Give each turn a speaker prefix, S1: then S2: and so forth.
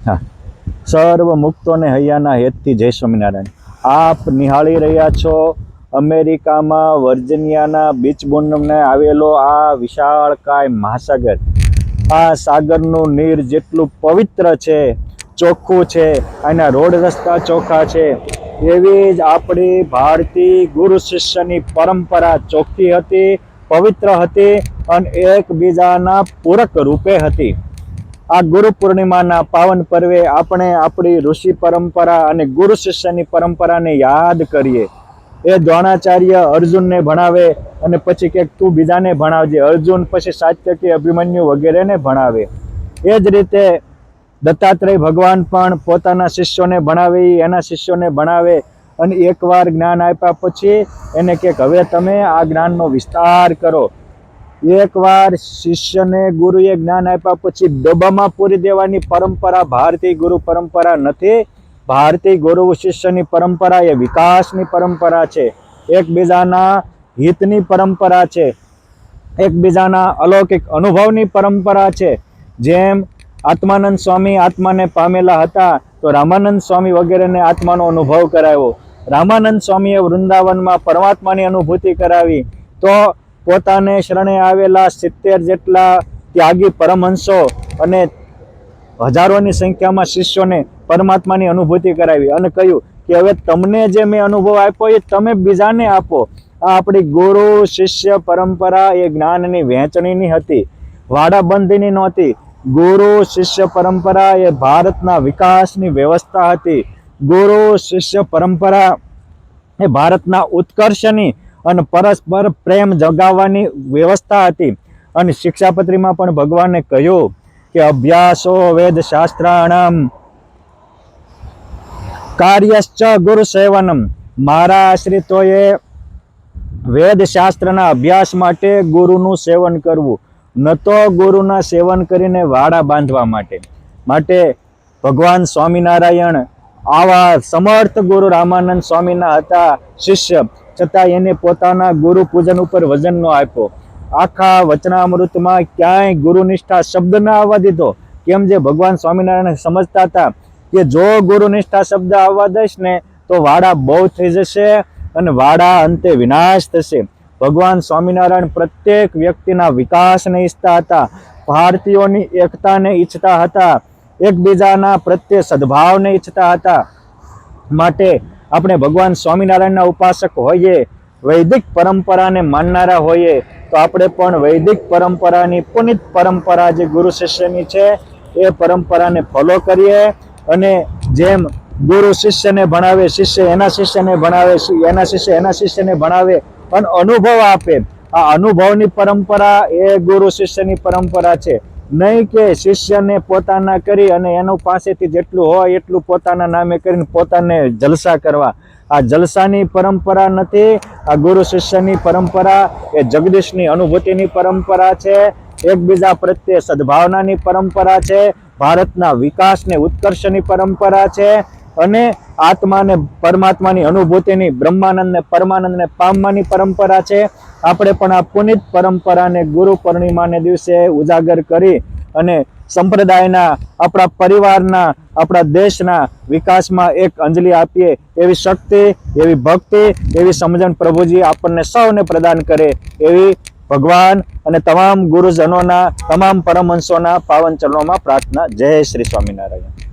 S1: હા, સર્વ મુક્તોને હૈયાના હેતથી જય સ્વામિનારાયણ. આપ નિહાળી રહ્યા છો અમેરિકામાં વર્જિનિયાના બીચ બોન્ડમને આવેલો આ વિશાળકાય મહાસાગર. આ સાગરનું નીર જેટલું પવિત્ર છે, ચોખ્ખું છે, આના રોડ રસ્તા ચોખ્ખા છે, એવી જ આપણી ભારતીય ગુરુ શિષ્યની પરંપરા ચોખ્ખી હતી, પવિત્ર હતી અને એકબીજાના પૂરક રૂપે હતી. આ ગુરુ પૂર્ણિમાના પાવન પર્વે આપણે આપણી ઋષિ પરંપરા અને ગુરુ શિષ્યની પરંપરાને યાદ કરીએ. એ દ્રોણાચાર્ય અર્જુનને ભણાવે અને પછી કે તું બીજાને ભણાવજે. અર્જુન પછી સાત્યકી, અભિમન્યુ વગેરેને ભણાવે. એ જ રીતે દત્તાત્રેય ભગવાન પણ પોતાના શિષ્યોને ભણાવે, એના શિષ્યોને ભણાવે અને એકવાર જ્ઞાન આપ્યા પછી એને કે હવે તમે આ જ્ઞાનનો વિસ્તાર કરો. એકવાર શિષ્યને ગુરુએ જ્ઞાન આપ્યા પછી ડબ્બામાં પૂરી દેવાની પરંપરા ભારતીય ગુરુ પરંપરા નથી. ભારતીય ગુરુ શિષ્યની પરંપરા એ વિકાસની પરંપરા છે, એકબીજાના હિતની પરંપરા છે, એકબીજાના અલૌકિક અનુભવની પરંપરા છે. જેમ આત્માનંદ સ્વામી આત્માને પામેલા હતા તો રામાનંદ સ્વામી વગેરેને આત્માનો અનુભવ કરાવ્યો. રામાનંદ સ્વામીએ વૃંદાવનમાં પરમાત્માની અનુભૂતિ કરાવી તો પોતાને શરણે આવેલા 70 જેટલા ત્યાગી પરમહંસો અને હજારોની સંખ્યામાં શિષ્યોને પરમાત્માની અનુભૂતિ કરાવી અને કહ્યું કે હવે તમને જે મેં અનુભવ આપ્યો એ તમે બીજાને આપો. આ આપણી ગુરુ શિષ્ય પરંપરા એ જ્ઞાનની વહેંચણીની હતી, વાડાબંધીની નહોતી. ગુરુ શિષ્ય પરંપરા એ ભારતના વિકાસની વ્યવસ્થા હતી. ગુરુ શિષ્ય પરંપરા એ ભારતના ઉત્કર્ષની અને પરસ્પર પ્રેમ જગાવવાની વ્યવસ્થા હતી. અને શિક્ષાપત્રીમાં પણ ભગવાને કહ્યું કે અભ્યાસો વેદ શાસ્ત્રાણામ કાર્યશ્ચ ગુરુ સેવનમ. મારા આશ્રિતોએ વેદ શાસ્ત્રના અભ્યાસ માટે ગુરુનું સેવન કરવું, ન તો ગુરુના સેવન કરીને વાડા બાંધવા માટે ભગવાન સ્વામિનારાયણ આવા સમર્થ ગુરુ રામાનંદ સ્વામીના હતા શિષ્ય, છતાં એને પોતાના ગુરુ પૂજન ઉપર વજન ન આપ્યો. આખા વચનામૃતમાં ક્યાંય ગુરુનિષ્ઠા શબ્દ ના આવવા દીધો. કેમ? જે ભગવાન સ્વામિનારાયણ સમજતા હતા કે જો ગુરુનિષ્ઠા શબ્દ આવવા દઈશ ને તો વાડા બહુ થઈ જશે અને વાડા અંતે વિનાશ થશે. ભગવાન સ્વામિનારાયણ પ્રત્યેક વ્યક્તિના વિકાસને ઈચ્છતા હતા, ભારતીયોની એકતાને ઈચ્છતા હતા, એકબીજાના પ્રત્યે સદભાવને ઈચ્છતા હતા. માટે આપણે ભગવાન સ્વામિનારાયણના ઉપાસક હોઈએ, વૈદિક પરંપરાને માનનારા હોઈએ તો આપણે પણ વૈદિક પરંપરાની પુનિત પરંપરા જે ગુરુ શિષ્યની છે એ પરંપરાને ફોલો કરીએ. અને જેમ ગુરુ શિષ્યને ભણાવે, શિષ્ય એના શિષ્યને ભણાવે, એના શિષ્ય એના શિષ્યને ભણાવે અને અનુભવ આપે, આ અનુભવની પરંપરા એ ગુરુ શિષ્યની પરંપરા છે. નહીં કે શિષ્યને પોતાના કરી અને એનું પાસેથી જેટલું હોય એટલું પોતાના નામે કરીને પોતાને જલસા કરવા. આ જલસાની પરંપરા નથી. આ ગુરુ શિષ્યની પરંપરા એ જગદીશની અનુભૂતિની પરંપરા છે, એકબીજા પ્રત્યે સદભાવનાની પરંપરા છે, ભારતના વિકાસને ઉત્કર્ષની પરંપરા છે અને આત્માને પરમાત્માની અનુભૂતિની, બ્રહ્માનંદને પરમાનંદને પામવાની પરંપરા છે. આપણે પણ આ પુનિત પરંપરાને ગુરુ પૂર્ણિમાને દિવસે ઉજાગર કરી અને સંપ્રદાયના, આપણા પરિવારના, આપણા દેશના વિકાસમાં એક અંજલિ આપીએ. એવી શક્તિ, એવી ભક્તિ, એવી સમજણ પ્રભુજી આપણને સૌને પ્રદાન કરે એવી ભગવાન અને તમામ ગુરુજનોના, તમામ પરમહંસોના પાવન ચરણોમાં પ્રાર્થના. જય શ્રી સ્વામિનારાયણ.